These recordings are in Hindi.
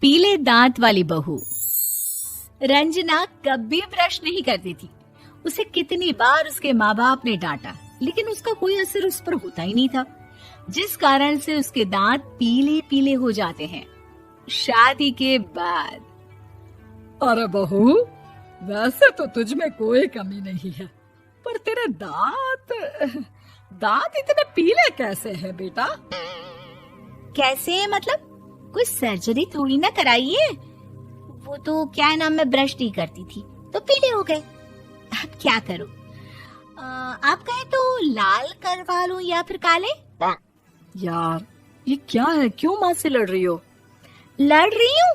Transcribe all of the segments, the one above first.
पीले दांत वाली बहू। रंजना कभी ब्रश नहीं करती थी। उसे कितनी बार उसके माँ बाप ने डांटा, लेकिन उसका कोई असर उस पर होता ही नहीं था, जिस कारण से उसके दांत पीले पीले हो जाते हैं। शादी के बाद। अरे बहू, वैसे तो तुझ में कोई कमी नहीं है, पर तेरे दांत इतने पीले कैसे हैं बेटा? कैसे मतलब? कोई सर्जरी थोड़ी ना कराइए। वो तो क्या नाम, मैं ब्रश नहीं करती थी तो पीले हो गए। अब क्या करूं? आप कहे तो लाल करवा लूं या फिर काले? यार ये क्या है, क्यों माँ से लड़ रही हो? लड़ रही हूँ?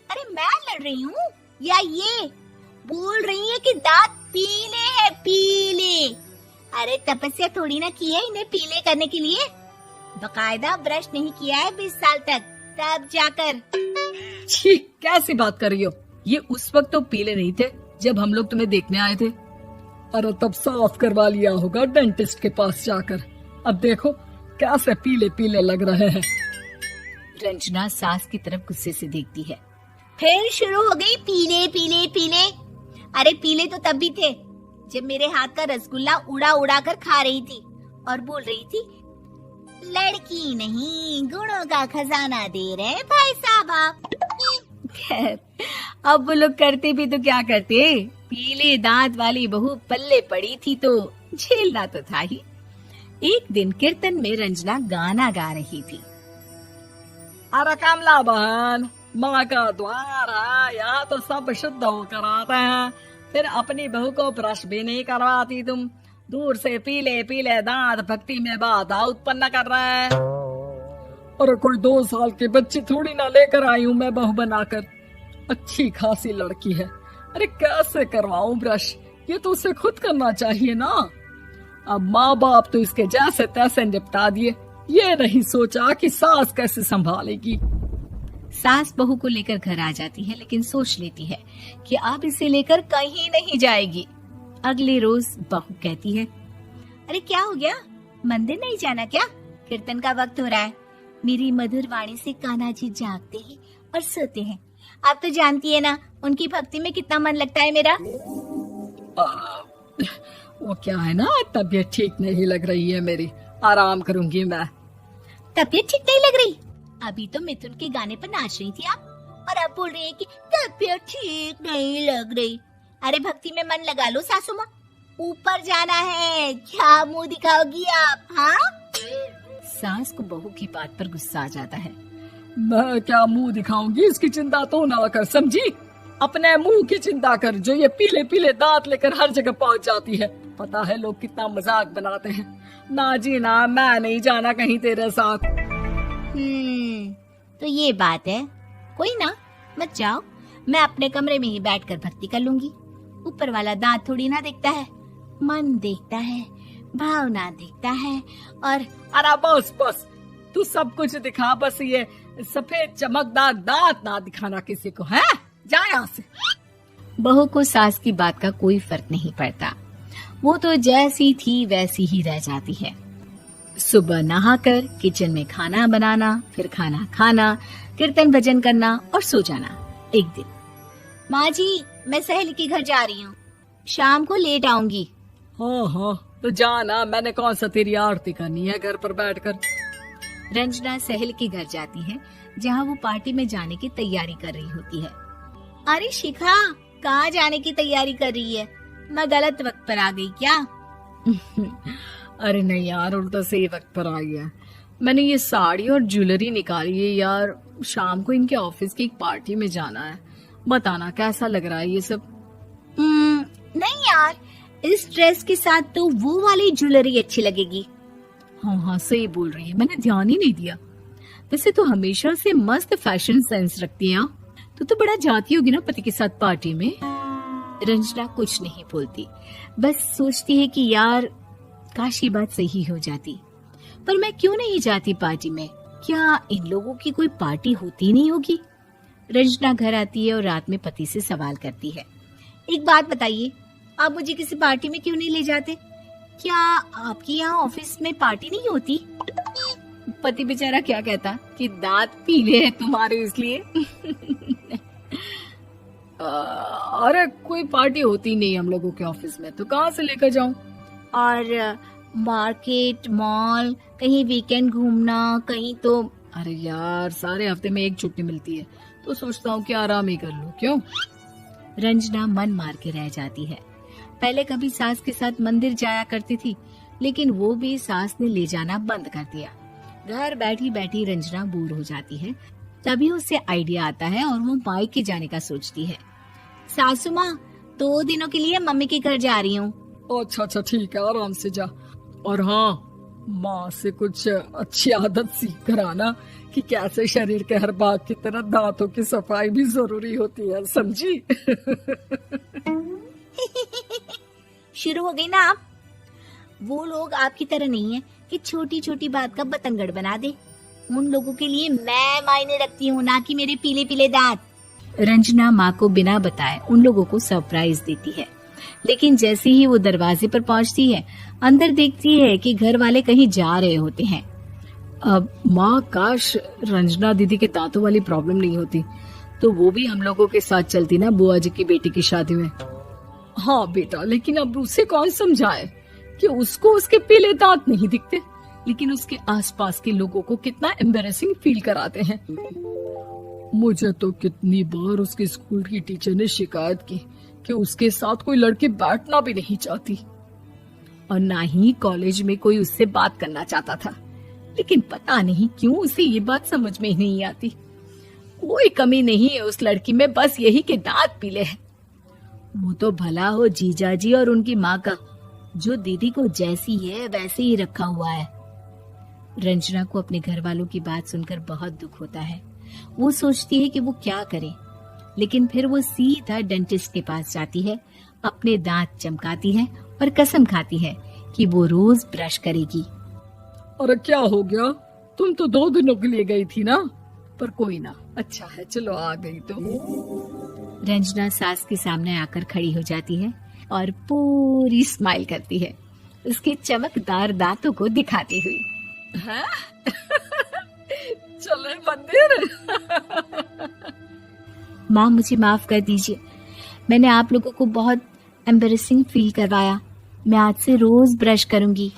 अरे मैं लड़ रही हूँ या ये बोल रही है कि दांत पीले हैं, पीले। अरे तपस्या थोड़ी ना की है इन्हें पीले करने के लिए। बकायदा ब्रश नहीं किया है 20 साल तक, तब जाकर। छी, कैसी बात कर रही हो? ये उस वक्त तो पीले नहीं थे जब हम लोग तुम्हें देखने आए थे। अरे तब साफ करवा लिया होगा डेंटिस्ट के पास जाकर। अब देखो कैसे पीले पीले लग रहे हैं। रंजना सास की तरफ गुस्से से देखती है। फिर शुरू हो गई पीले पीले पीले। अरे पीले तो तब भी थे जब मेरे हाथ का रसगुल्ला उड़ा उड़ा कर खा रही थी और बोल रही थी, लड़की नहीं गुणों का खजाना दे रहे भाई साहब आप। खैर, अब वो लोग करते भी तो क्या करते, पीले दांत वाली बहू पल्ले पड़ी थी तो झेलना तो था ही। एक दिन कीर्तन में रंजना गाना गा रही थी। अरे कमला बहन, माँ का द्वार है, यहाँ तो सब शुद्ध होकर आते हैं, फिर अपनी बहू को ब्रश भी नहीं करवाती तुम। दूर से पीले पीले दांत भक्ति में बाधा उत्पन्न कर रहे हैं। अरे कोई 2 साल के बच्चे थोड़ी ना लेकर आई हूँ मैं बहू बनाकर। अच्छी खासी लड़की है, अरे कैसे करवाऊं ब्रश? ये तो उसे खुद करना चाहिए ना। अब माँ बाप तो इसके जैसे तैसे निपटा दिए, ये नहीं सोचा कि सास कैसे संभालेगी। सास बहू को लेकर घर आ जाती है, लेकिन सोच लेती है कि अब इसे लेकर कहीं नहीं जाएगी। अगले रोज बहू कहती है, अरे क्या हो गया, मंदिर नहीं जाना क्या? कीर्तन का वक्त हो रहा है। मेरी मधुर वाणी से कान्हा जी जागते हैं और सोते हैं। आप तो जानती है ना उनकी भक्ति में कितना मन लगता है मेरा। वो क्या है ना, तबीयत ठीक नहीं लग रही है मेरी, आराम करूंगी मैं। तबीयत ठीक नहीं लग रही? अभी तो मिथुन के गाने पर नाच रही थी आप, और अब बोल रही है कि तबीयत ठीक नहीं लग रही। अरे भक्ति में मन लगा लो सासू माँ, ऊपर जाना है, क्या मुंह दिखाओगी आप? हाँ? सास को बहू की बात पर गुस्सा आ जाता है। मैं क्या मुंह दिखाऊंगी, इसकी चिंता तो ना कर, समझी? अपने मुंह की चिंता कर, जो ये पीले पीले दांत लेकर हर जगह पहुंच जाती है। पता है लोग कितना मजाक बनाते हैं। ना जी ना, मैं नहीं जाना कहीं तेरे साथ। तो ये बात है। कोई ना, मत जाओ, मैं अपने कमरे में ही बैठकर भक्ति कर लूंगी। ऊपर वाला दांत थोड़ी ना देखता है, मन देखता है, भावना देखता है। और अरे बस बस, तू सब कुछ दिखा, बस ये सफेद चमकदार दांत ना दिखाना किसी को, है? जा यहाँ से। बहू को सास की बात का कोई फर्क नहीं पड़ता, वो तो जैसी थी वैसी ही रह जाती है। सुबह नहाकर किचन में खाना बनाना, फिर खाना खाना, कीर्तन भजन करना और सो जाना। एक दिन, माँ जी मैं सहेली के घर जा रही हूँ, शाम को लेट आऊंगी। हाँ, तो जाना, मैंने कौन सा तेरी आरती करनी है घर पर बैठकर। रंजना सहेली के घर जाती है, जहाँ वो पार्टी में जाने की तैयारी कर रही होती है। अरे शिखा, कहाँ जाने की तैयारी कर रही है? मैं गलत वक्त पर आ गई क्या? अरे नहीं यार, उल्टा सही वक्त पर आई है। मैंने ये साड़ी और ज्वेलरी निकाली है यार, शाम को इनके ऑफिस की एक पार्टी में जाना है। बताना कैसा लग रहा है ये सब? नहीं यार, इस ड्रेस के साथ तो वो वाली ज्वेलरी अच्छी लगेगी। हाँ, सही बोल रही है, मैंने ध्यान ही नहीं दिया। वैसे तो हमेशा से मस्त फैशन सेंस रखती है। तो बड़ा जाती होगी ना पति के साथ पार्टी में। रंजना कुछ नहीं बोलती, बस सोचती है कि यार काश ये बात सही हो जाती, पर मैं क्यों नहीं जाती पार्टी में? क्या इन लोगों की कोई पार्टी होती नहीं होगी? रंजना घर आती है और रात में पति से सवाल करती है, एक बात बताइए, आप मुझे किसी पार्टी में क्यों नहीं ले जाते? क्या आपके यहाँ ऑफिस में पार्टी नहीं होती? पति बेचारा क्या कहता कि दांत पीले हैं तुम्हारे इसलिए। अरे कोई पार्टी होती नहीं हम लोगों के ऑफिस में, तो कहाँ से लेकर जाऊं? और मार्केट, मॉल, कहीं वीकेंड घूमना, कहीं तो। अरे यार सारे हफ्ते में एक छुट्टी मिलती है, तो सोचता हूँ कि आराम ही कर लूं। क्यों? रंजना मन मार के रह जाती है। पहले कभी सास के साथ मंदिर जाया करती थी, लेकिन वो भी सास ने ले जाना बंद कर दिया। घर बैठी बैठी रंजना बोर हो जाती है। तभी उसे आइडिया आता है और वो मायके जाने का सोचती है। सासू माँ, 2 दिनों के लिए मम्मी के घर जा रही हूँ। अच्छा अच्छा ठीक है, आराम से जा। और हाँ, माँ से कुछ अच्छी आदत सीख कर आना कि कैसे शरीर के हर भाग की तरह दांतों की सफाई भी जरूरी होती है, समझी? शुरू हो गई ना आप। वो लोग आपकी तरह नहीं है कि छोटी छोटी बात का बतंगड़ बना दे। उन लोगों के लिए मैं मायने रखती हूँ, ना कि मेरे पीले पीले दांत। रंजना माँ को बिना बताए उन लोगों को सरप्राइज देती है, लेकिन जैसे ही वो दरवाजे पर पहुंचती है, अंदर देखती है कि घर वाले कहीं जा रहे होते हैं। अब माँ, काश रंजना दीदी के दांतों वाली प्रॉब्लम नहीं होती, तो वो भी हम लोगों के साथ चलती ना बुआ जी की बेटी की शादी में। हाँ बेटा, लेकिन अब उसे कौन समझाए कि उसको उसके पीले दांत नहीं दिखते, लेकिन उसके आसपास के लोगों को कितना एम्बैरेसिंग फील कराते हैं। मुझे तो कितनी बार उसके स्कूल की टीचर ने शिकायत की कि उसके साथ कोई लड़की बैठना भी नहीं चाहती, और ना ही कॉलेज में कोई उससे बात करना चाहता था। लेकिन पता नहीं क्यों उसे ये बात समझ में ही नहीं आती। कोई कमी नहीं है उस लड़की में, बस यही कि दांत पीले हैं। वो तो भला हो जीजा जी और उनकी माँ का, जो दीदी को जैसी है वैसे ही रखा हुआ है। रंजना को अपने घर वालों की बात सुनकर बहुत दुख होता है। वो सोचती है कि वो क्या करे, लेकिन फिर वो सीधा डेंटिस्ट के पास जाती है, अपने दांत चमकाती है और कसम खाती है कि वो रोज ब्रश करेगी। अरे क्या हो गया? तुम तो 2 दिनों के लिए गई थी ना, पर कोई ना, अच्छा है, चलो आ गई तो। रंजना सास के सामने आकर खड़ी हो जाती है और पूरी स्माइल करती है, उसके चमकदार दांतों को दिखाती हुई। है? चले मंदिर। माँ, मुझे माफ कर दीजिए, मैंने आप लोगों को बहुत एम्बैरेसिंग फील करवाया। मैं आज से रोज ब्रश करूंगी।